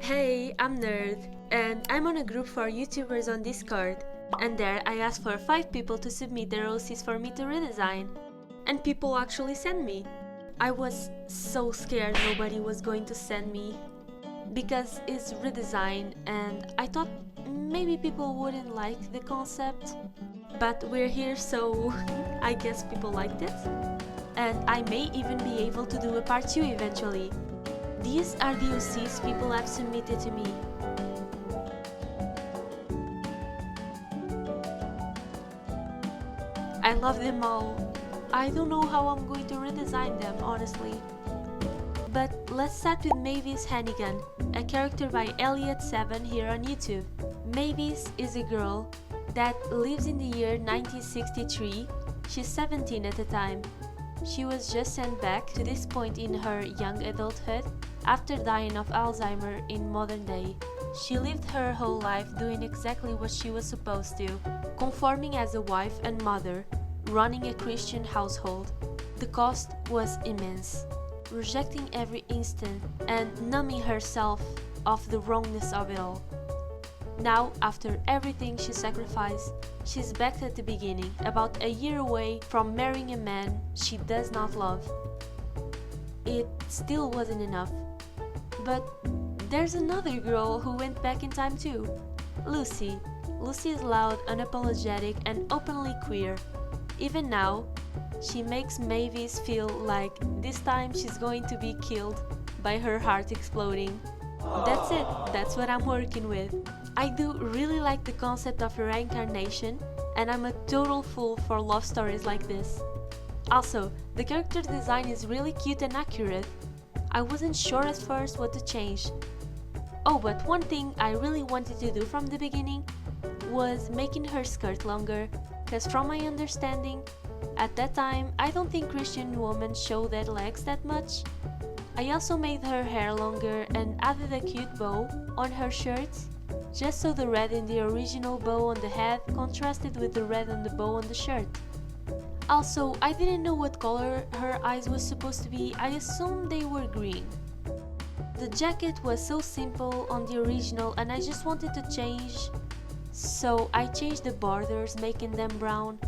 Hey, I'm Nerd, and I'm on a group for YouTubers on Discord, and there I asked for 5 people to submit their OCs for me to redesign, and people actually sent me. I was so scared nobody was going to send me, because it's redesigned and I thought maybe people wouldn't like the concept, but we're here so I guess people liked it, and I may even be able to do a part 2 eventually. These are the OCs people have submitted to me. I love them all. I don't know how I'm going to redesign them, honestly. But let's start with Mavis Hannigan, a character by Elliot7 here on YouTube. Mavis is a girl that lives in the year 1963. She's 17 at the time. She was just sent back to this point in her young adulthood after dying of Alzheimer in modern day. She lived her whole life doing exactly what she was supposed to, conforming as a wife and mother, running a Christian household. The cost was immense, rejecting every instant and numbing herself of the wrongness of it all. Now, after everything she sacrificed, she's back at the beginning, about a year away from marrying a man she does not love. It still wasn't enough. But there's another girl who went back in time too. Lucy. Lucy is loud, unapologetic, and openly queer. Even now, she makes Mavis feel like this time she's going to be killed by her heart exploding. That's it, that's what I'm working with. I do really like the concept of reincarnation, and I'm a total fool for love stories like this. Also, the character design is really cute and accurate. I wasn't sure at first what to change. Oh, but one thing I really wanted to do from the beginning was making her skirt longer, cause from my understanding, at that time I don't think Christian women show their legs that much. I also made her hair longer and added a cute bow on her shirt, just so the red in the original bow on the head contrasted with the red on the bow on the shirt. Also, I didn't know what color her eyes was supposed to be. I assumed they were green. The jacket was so simple on the original and I just wanted to change, so I changed the borders, making them brown.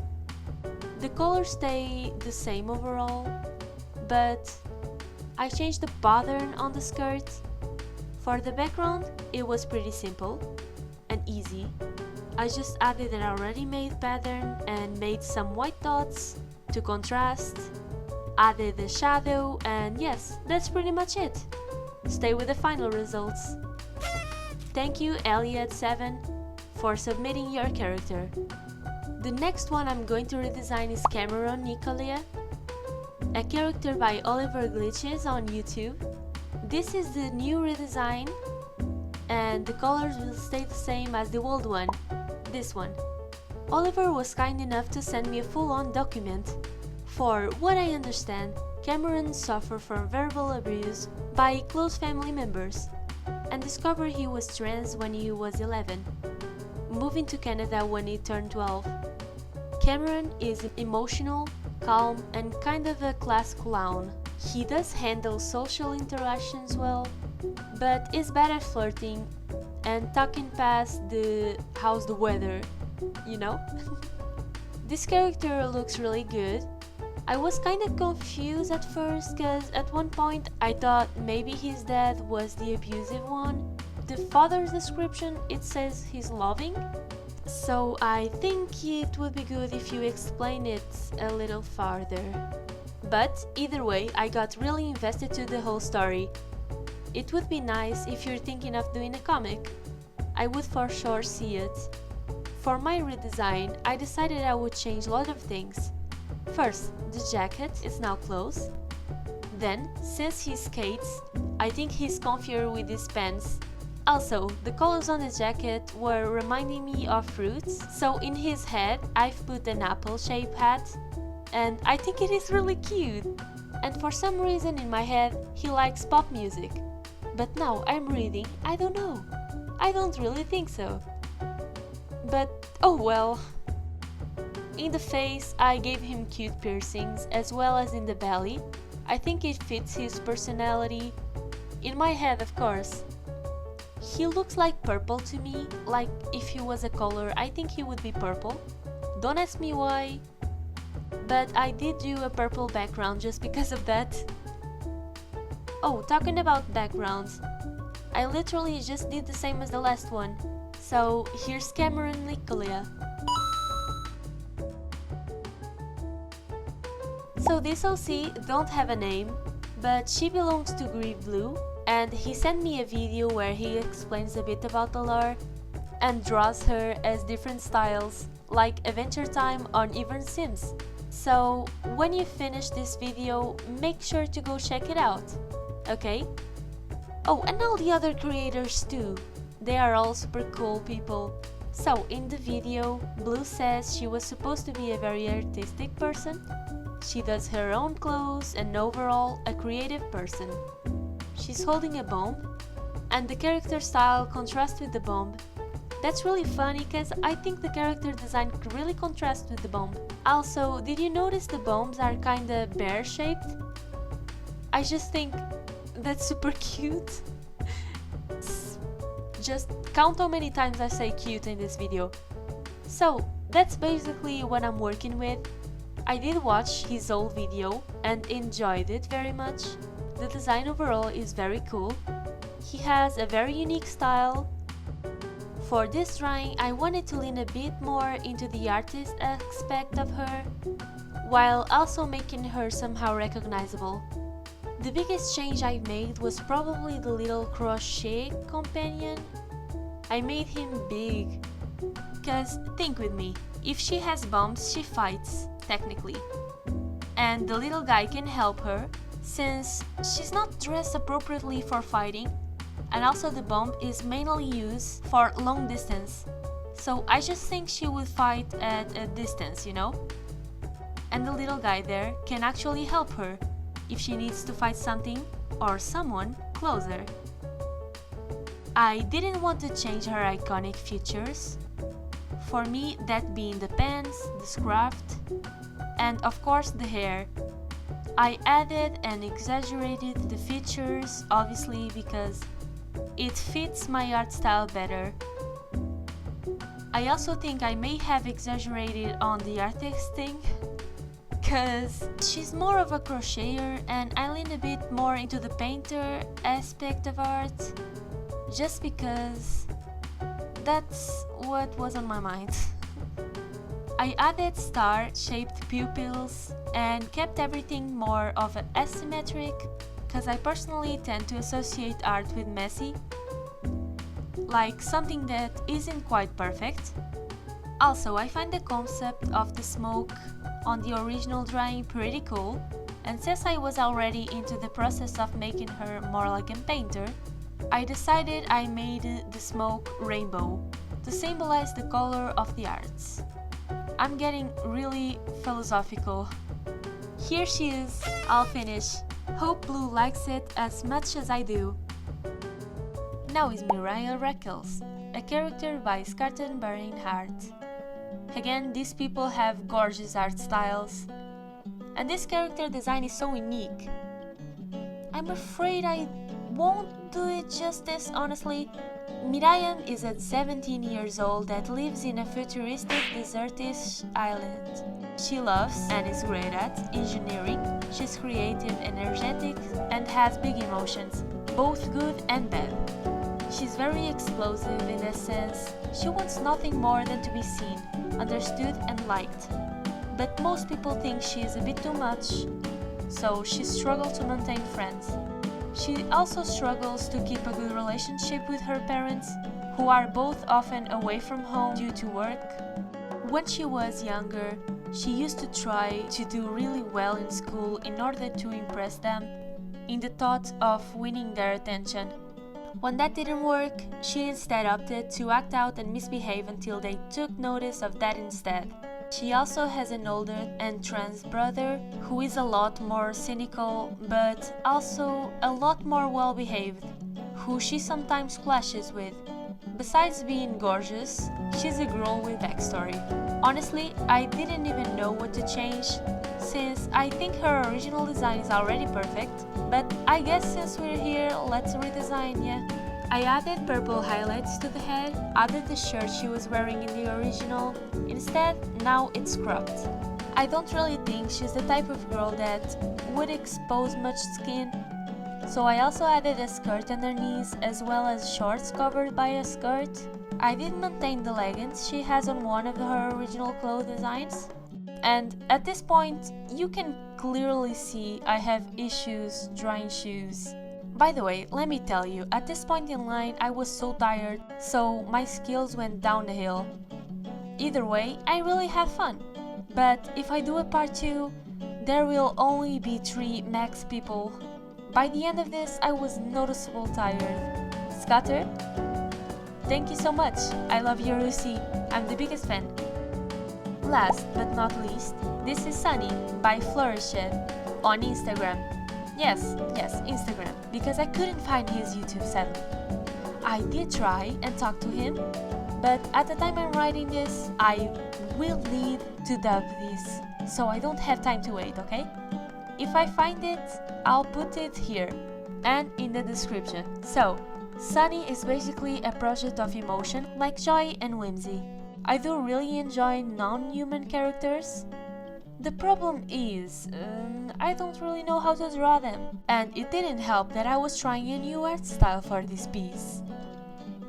The colors stay the same overall, but I changed the pattern on the skirt. For the background, it was pretty simple and easy. I just added an already made pattern and made some white dots to contrast, added the shadow, and yes, that's pretty much it. Stay with the final results. Thank you Elliot7 for submitting your character. The next one I'm going to redesign is Cameron Nicolia, a character by Oliver Glitches on YouTube. This is the new redesign and the colors will stay the same as the old one. This one. Oliver was kind enough to send me a full-on document. For what I understand, Cameron suffered from verbal abuse by close family members and discovered he was trans when he was 11, moving to Canada when he turned 12. Cameron is emotional, calm, and kind of a class clown. He does handle social interactions well, but is bad at flirting and talking past the how's the weather, you know? This character looks really good. I was kinda confused at first cause at one point I thought maybe his dad was the abusive one. The father's description, it says he's loving, so I think it would be good if you explain it a little farther. But either way, I got really invested to the whole story. It would be nice if you're thinking of doing a comic. I would for sure see it. For my redesign, I decided I would change a lot of things. First, the jacket is now closed. Then, since he skates, I think he's comfier with his pants. Also, the colors on the jacket were reminding me of fruits, so in his head I've put an apple-shaped hat, and I think it is really cute. And for some reason in my head, he likes pop music. But now I'm reading, I don't know. I don't really think so. But oh well. In the face, I gave him cute piercings as well as in the belly. I think it fits his personality. In my head, of course. He looks like purple to me, like if he was a color, I think he would be purple. Don't ask me why, but I did do a purple background just because of that. Oh, talking about backgrounds, I literally just did the same as the last one. So here's Cameron Nicolia. So this OC don't have a name, but she belongs to Grieve Blue, and he sent me a video where he explains a bit about the lore and draws her as different styles, like Adventure Time or even Sims. So when you finish this video, make sure to go check it out, okay? Oh, and all the other creators too. They are all super cool people. So in the video, Blue says she was supposed to be a very artistic person. She does her own clothes and overall a creative person. She's holding a bomb, and the character style contrasts with the bomb. That's really funny because I think the character design really contrasts with the bomb. Also, did you notice the bombs are kinda bear-shaped? I just think that's super cute. Just count how many times I say cute in this video. So, that's basically what I'm working with. I did watch his old video and enjoyed it very much. The design overall is very cool. He has a very unique style. For this drawing, I wanted to lean a bit more into the artist aspect of her, while also making her somehow recognizable. The biggest change I made was probably the little crochet companion. I made him big, cause think with me, if she has bombs she fights, technically. And the little guy can help her, since she's not dressed appropriately for fighting, and also the bomb is mainly used for long distance. So I just think she would fight at a distance, you know? And the little guy there can actually help her if she needs to fight something or someone closer. I didn't want to change her iconic features. For me, that being the pants, the scarf, and of course the hair. I added and exaggerated the features, obviously because it fits my art style better. I also think I may have exaggerated on the artist thing, cause she's more of a crocheter and I lean a bit more into the painter aspect of art, just because that's what was on my mind. I added star-shaped pupils and kept everything more of an asymmetric, cause I personally tend to associate art with messy, like something that isn't quite perfect. Also, I find the concept of the smoke on the original drawing pretty cool, and since I was already into the process of making her more like a painter, I decided I made the smoke rainbow to symbolize the color of the arts. I'm getting really philosophical. Here she is, all finished. Hope Blue likes it as much as I do. Now is Mariah Reckles, a character by Scarton Hart. Again, these people have gorgeous art styles, and this character design is so unique. I'm afraid I won't do it justice, honestly. Miriam is a 17 years old that lives in a futuristic desertish island. She loves and is great at engineering. She's creative, energetic, and has big emotions, both good and bad. She's very explosive in a sense. She wants nothing more than to be seen, understood, and liked. But most people think she is a bit too much, so she struggles to maintain friends. She also struggles to keep a good relationship with her parents, who are both often away from home due to work. When she was younger, she used to try to do really well in school in order to impress them, in the thought of winning their attention. When that didn't work, she instead opted to act out and misbehave until they took notice of that instead. She also has an older and trans brother who is a lot more cynical but also a lot more well-behaved, who she sometimes clashes with. Besides being gorgeous, she's a girl with backstory. Honestly, I didn't even know what to change, since I think her original design is already perfect, but I guess since we're here, let's redesign, yeah? I added purple highlights to the head, added the shirt she was wearing in the original. Instead, now it's cropped. I don't really think she's the type of girl that would expose much skin, so I also added a skirt on her knees as well as shorts covered by a skirt. I did maintain the leggings she has on one of her original clothes designs. And at this point, you can clearly see I have issues drying shoes. By the way, let me tell you, at this point in line I was so tired, so my skills went down the hill. Either way, I really have fun. But if I do a part 2, there will only be 3 max people. By the end of this, I was noticeably tired. Scatter? Thank you so much. I love your OC. I'm the biggest fan. Last but not least, this is Sunny by Flourished on Instagram. Yes, Instagram, because I couldn't find his YouTube sadly. I did try and talk to him, but at the time I'm writing this, I will need to dub this, so I don't have time to wait, okay? If I find it, I'll put it here and in the description. So, Sunny is basically a project of emotion like joy and whimsy. I do really enjoy non-human characters. The problem is, I don't really know how to draw them, and it didn't help that I was trying a new art style for this piece.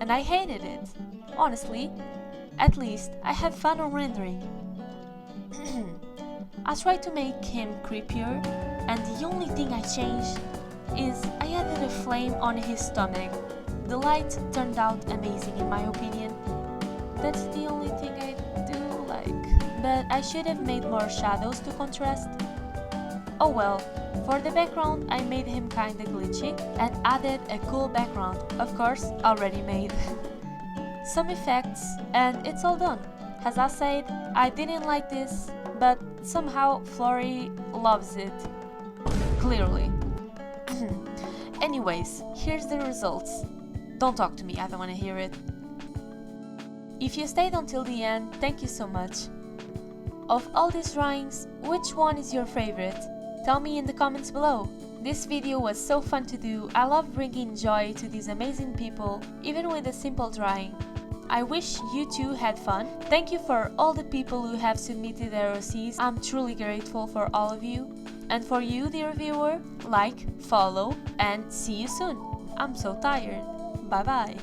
And I hated it. Honestly, at least I had fun on rendering. I tried to make him creepier, and the only thing I changed is I added a flame on his stomach. The light turned out amazing in my opinion. That's the only thing I do like. But I should have made more shadows to contrast. Oh well, for the background I made him kinda glitchy and added a cool background, of course already made. Some effects and it's all done. As I said, I didn't like this, but somehow Flory loves it. Clearly. Anyways, here's the results. Don't talk to me, I don't wanna hear it. If you stayed until the end, thank you so much. Of all these drawings, which one is your favorite? Tell me in the comments below. This video was so fun to do, I love bringing joy to these amazing people, even with a simple drawing. I wish you too had fun. Thank you for all the people who have submitted their OCs, I'm truly grateful for all of you. And for you, dear viewer, like, follow, and see you soon. I'm so tired. Bye bye.